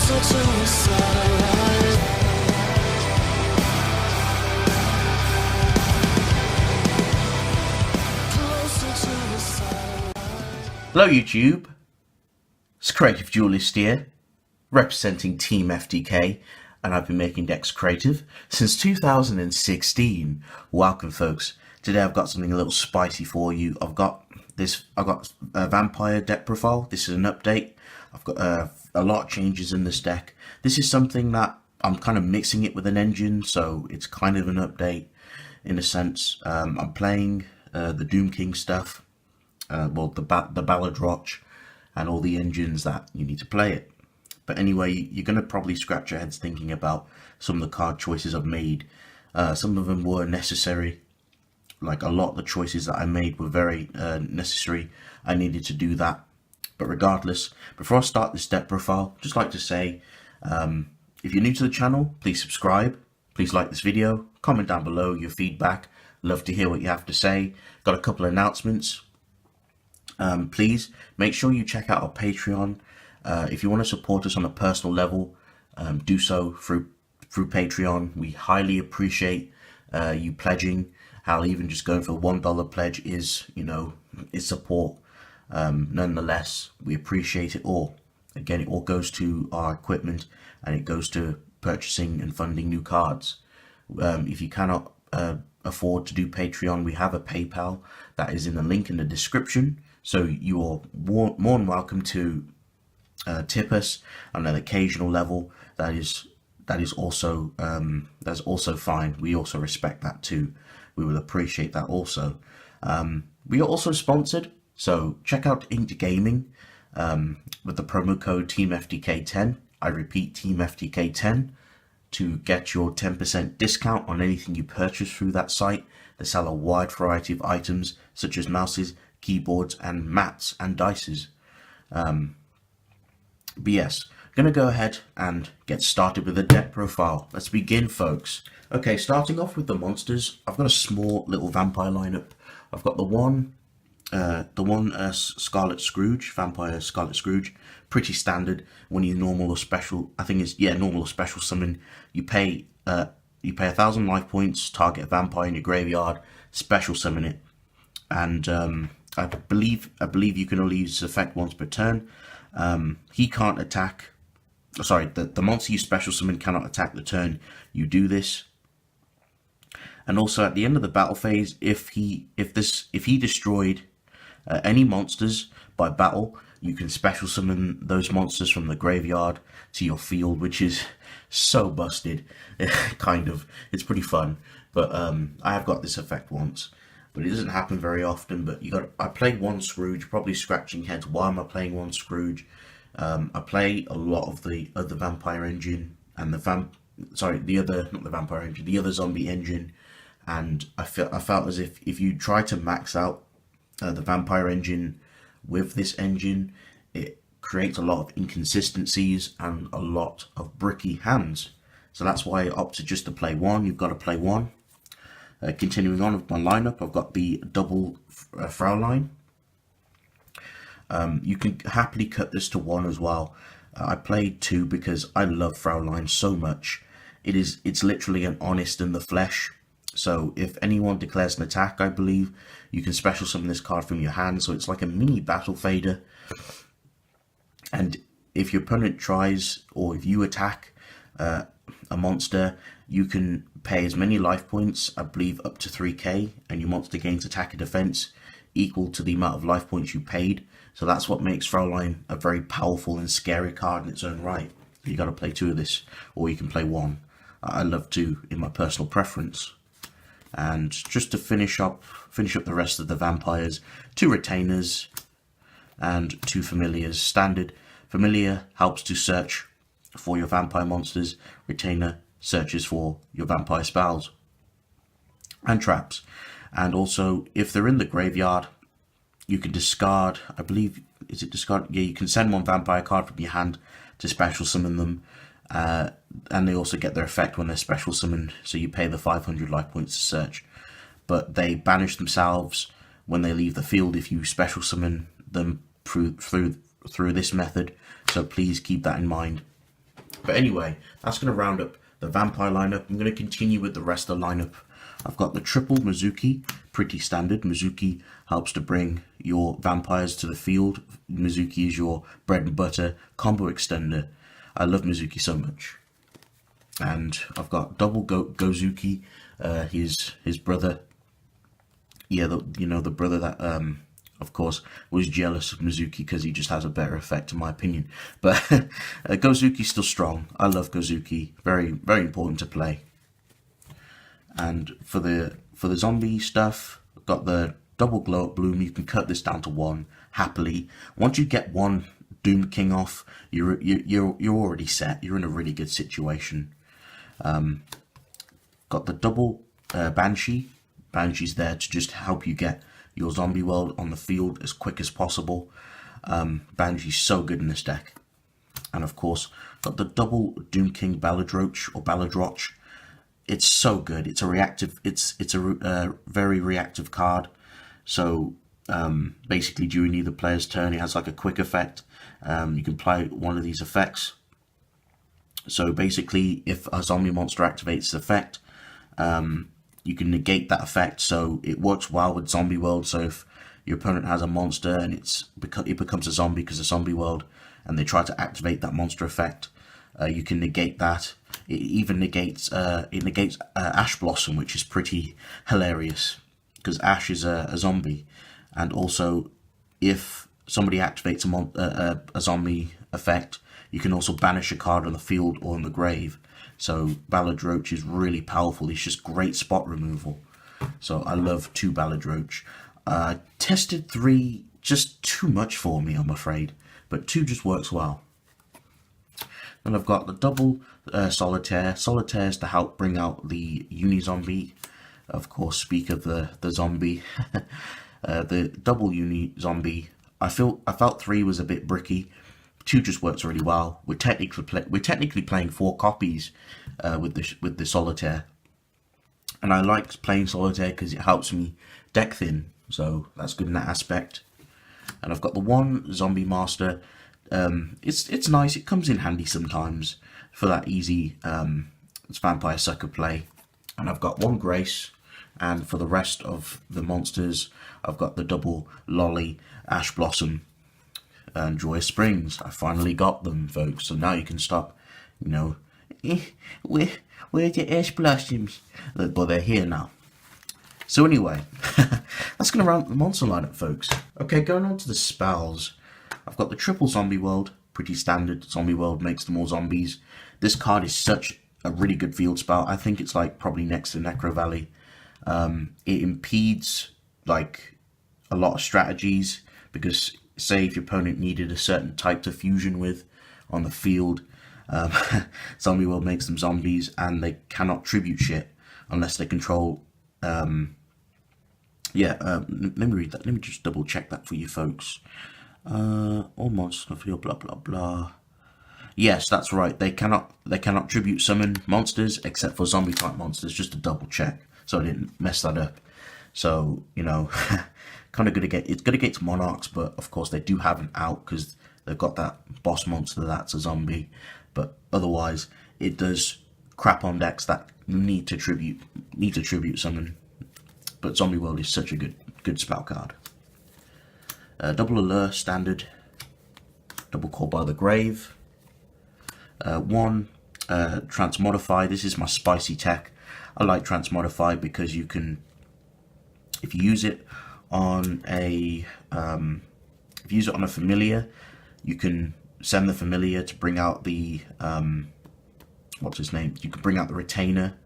Hello YouTube, it's Creative Duelist here, representing Team FTK, and I've been making decks creative since 2016. Welcome folks. Today I've got something a little spicy for you. I've got a vampire deck profile. This is an update. I've got a lot of changes in this deck. This is something that I'm kind of mixing it with an engine, so it's kind of an update in a sense. I'm playing the Doom King stuff. Well, the Ballad Roch and all the engines that you need to play it. But anyway, you're going to probably scratch your heads thinking about some of the card choices I've made. Some of them were necessary. Like a lot of the choices that I made were very necessary. I needed to do that. But regardless, before I start this deck profile, just like to say, if you're new to the channel, please subscribe. Please like this video. Comment down below your feedback. Love to hear what you have to say. Got a couple of announcements. Please make sure you check out our Patreon. If you want to support us on a personal level, do so through Patreon. We highly appreciate you pledging. Hell, even just going for a $1 pledge is support. Nonetheless, we appreciate it all. Again, it all goes to our equipment and it goes to purchasing and funding new cards. If you cannot afford to do Patreon, we have a PayPal that is in the link in the description. So you are more than welcome to tip us on an occasional level. That is also that's also fine. We also respect that too. We will appreciate that also. We are also sponsored, so check out Inked Gaming with the promo code TeamFTK10. I repeat, TeamFTK10 to get your 10% discount on anything you purchase through that site. They sell a wide variety of items such as mouses, keyboards and mats and dices. But yes, I'm gonna go ahead and get started with the deck profile. Let's begin, folks. Okay, starting off with the monsters, I've got a small little vampire lineup. I've got the one Scarlet Scrooge, Vampire Scarlet Scrooge, pretty standard. When you normal or special, I think it's normal or special summon. You pay 1,000 life points, target a vampire in your graveyard, special summon it, and I believe you can only use this effect once per turn. He can't attack. Sorry, the monster you special summon cannot attack the turn you do this. And also at the end of the battle phase, if he destroyed any monsters by battle, you can special summon those monsters from the graveyard to your field, which is so busted. Kind of, it's pretty fun. But I have got this effect once. But it doesn't happen very often. But I played one Scrooge, probably scratching heads. Why am I playing one Scrooge? I play a lot of the other vampire engine and the other zombie engine, and I felt as if you try to max out the vampire engine with this engine, it creates a lot of inconsistencies and a lot of bricky hands. So that's why I opted just to play one. You've got to play one. Continuing on with my lineup, I've got the double Fraulein. You can happily cut this to one as well. I played two because I love Fraulein so much. It's literally an honest in the flesh. So if anyone declares an attack, I believe, you can special summon this card from your hand. So it's like a mini battle fader. And if your opponent tries, or if you attack a monster, you can pay as many life points, I believe up to 3k, and your monster gains attack and defense equal to the amount of life points you paid. So that's what makes Fraulein a very powerful and scary card in its own right. You got to play two of this, or you can play one. I love two in my personal preference. And just to finish up the rest of the vampires, two retainers and two familiars. Standard familiar helps to search for your vampire monsters. Retainer searches for your vampire spells and traps. And also, if they're in the graveyard, you can discard, I believe, is it discard? Yeah, you can send one vampire card from your hand to special summon them. And they also get their effect when they're special summoned, so you pay the 500 life points to search. But they banish themselves when they leave the field if you special summon them through this method, so please keep that in mind. But anyway, that's going to round up the vampire lineup. I'm going to continue with the rest of the lineup. I've got the triple Mizuki, pretty standard. Mizuki helps to bring your vampires to the field. Mizuki is your bread and butter combo extender. I love Mizuki so much. And I've got double Gozuki, his brother. Yeah, the brother that of course was jealous of Mizuki because he just has a better effect in my opinion. But Gozuki's still strong. I love Gozuki. Very, very important to play. And for the zombie stuff, I've got the double glow up bloom. You can cut this down to 1 happily. Once you get 1 Doom King off, you're already set. You're in a really good situation. Got the double Banshee. Banshee's there to just help you get your zombie world on the field as quick as possible. Banshee's so good in this deck. And of course, got the double Doom King Baladroch or Baladroch. It's so good. It's a reactive. It's a very reactive card. So basically, during either player's turn, it has like a quick effect. You can apply one of these effects. So basically, if a zombie monster activates the effect, you can negate that effect. So it works well with zombie world. So if your opponent has a monster and it becomes a zombie because of zombie world, and they try to activate that monster effect, you can negate that. It even negates Ash Blossom, which is pretty hilarious because Ash is a zombie, and also if somebody activates a zombie effect, you can also banish a card on the field or in the grave. So Baladroch is really powerful. It's just great spot removal. So I love 2 Baladroch. Tested 3, just too much for me, I'm afraid, but 2 just works well. Then I've got the double Solitaire. Solitaire is to help bring out the Uni-Zombie. Of course, speak of the zombie. The double Uni-Zombie. I felt 3 was a bit bricky. 2 just works really well. We're technically playing 4 copies with the Solitaire. And I like playing Solitaire because it helps me deck thin. So that's good in that aspect. And I've got the 1 Zombie Master. It's nice. It comes in handy sometimes for that easy vampire sucker play. And I've got 1 Grace, and for the rest of the monsters, I've got the double Lolly, Ash Blossom, and Joyous Springs. I finally got them, folks. So now you can stop, where's your Ash Blossoms? But they're here now. So anyway, that's going to round up the monster lineup, folks. Okay, going on to the spells. I've got the triple Zombie World, pretty standard. Zombie World makes them all zombies. This card is such a really good field spell. I think it's like probably next to Necro Valley. It impedes like a lot of strategies because say if your opponent needed a certain type to fusion with on the field, Zombie World makes them zombies and they cannot tribute shit unless they control. Let me read that. Let me just double check that for you folks. All monsters on the field, blah blah blah. Yes, that's right. They cannot tribute summon monsters except for zombie type monsters. Just to double check, so I didn't mess that up. So kind of it's gonna get to monarchs, but of course they do have an out because they've got that boss monster that's a zombie. But otherwise, it does crap on decks that need to tribute summon. But Zombie World is such a good spell card. Double Allure standard. Double Call by the Grave. 1 Transmodify. This is my spicy tech. I like Transmodify because you can, if you use it on a familiar, you can send the familiar to bring out the what's his name? You can bring out the retainer,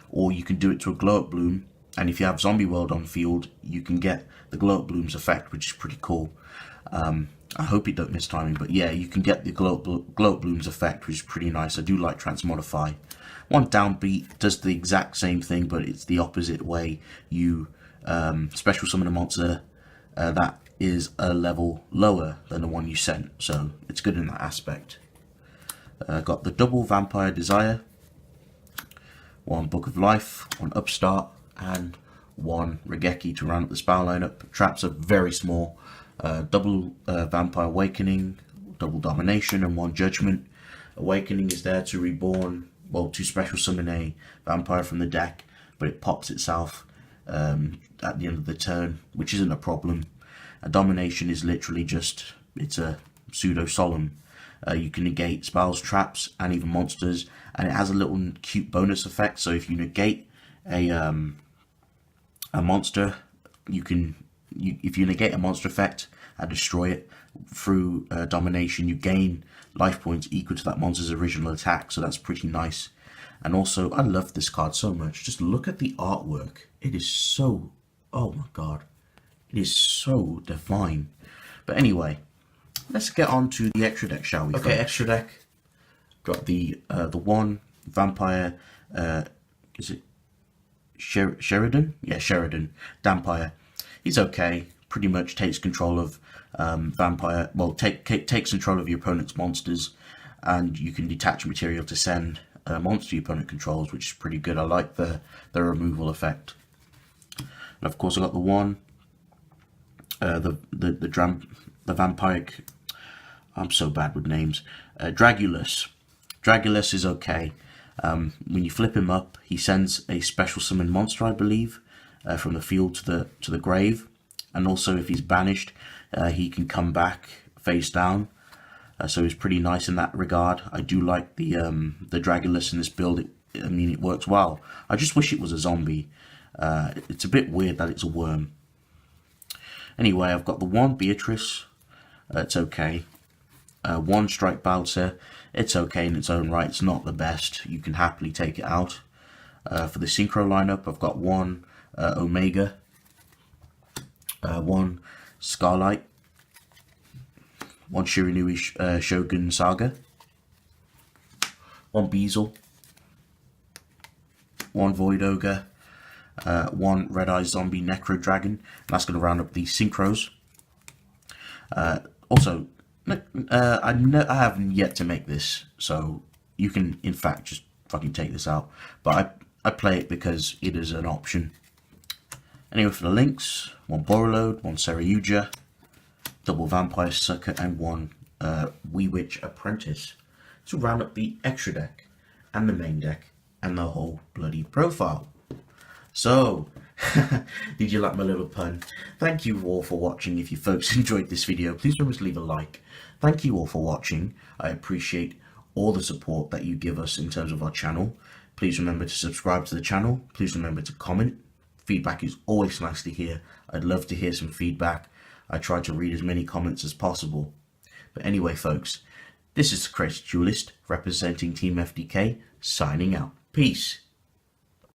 or you can do it to a glow up bloom. And if you have Zombie World on field, you can get the glow up bloom's effect, which is pretty cool. I hope it don't miss timing, but yeah, you can get the glow up bloom's effect, which is pretty nice. I do like Transmodify. 1 Downbeat does the exact same thing, but it's the opposite way. You special summon a monster that is a level lower than the one you sent, so it's good in that aspect. Got the double Vampire Desire, 1 Book of Life, 1 Upstart, and 1 Regeki to round up the spell lineup. Traps are very small. Double Vampire Awakening, double Domination, and 1 Judgment. Awakening is there to reborn, well, to special summon a vampire from the deck, but it pops itself at the end of the turn, which isn't a problem. A Domination is literally just, it's a pseudo solemn. You can negate spells, traps, and even monsters, and it has a little cute bonus effect. So if you negate a monster, if you negate a monster effect and destroy it through Domination, you gain life points equal to that monster's original attack. So that's pretty nice. And also, I love this card so much. Just look at the artwork. It is so, oh my god, it is so divine. But anyway, let's get on to the extra deck, shall we? Okay, extra deck. Got the one vampire. Is it Sheridan? Yeah, Sheridan. Dampire. He's okay. Pretty much takes control of vampire. Well, takes control of your opponent's monsters, and you can detach material to send a monster your opponent controls, which is pretty good. I like the removal effect. And of course, I got the one. The vampiric. I'm so bad with names. Dragulus. Dragulus is okay. When you flip him up, he sends a special summon monster, I believe, from the field to the grave, and also if he's banished, he can come back face down. So he's pretty nice in that regard. I do like the Dragulus in this build. I mean, it works well. I just wish it was a zombie. It's a bit weird that it's a worm. Anyway, I've got the one Beatrice. It's okay. One Strike Balser. It's okay in its own right. It's not the best. You can happily take it out. For the Synchro lineup, I've got one Omega, one Scarlight, one Shiranui Shogun Saga, one Beazle, one Void Ogre, one Red Eye Zombie Necro Dragon. And that's going to round up the Synchros. Also, I haven't yet to make this, so you can in fact just fucking take this out. But I play it because it is an option. Anyway, for the links, one Borreload, one Seryuja, double Vampire Sucker, and one Wee Witch Apprentice to round up the extra deck and the main deck and the whole bloody profile. So, did you like my little pun? Thank you all for watching. If you folks enjoyed this video, please remember to leave a like. Thank you all for watching. I appreciate all the support that you give us in terms of our channel. Please remember to subscribe to the channel. Please remember to comment. Feedback is always nice to hear. I'd love to hear some feedback. I try to read as many comments as possible. But anyway, folks, this is the Creative Duelist representing Team FDK, signing out. Peace.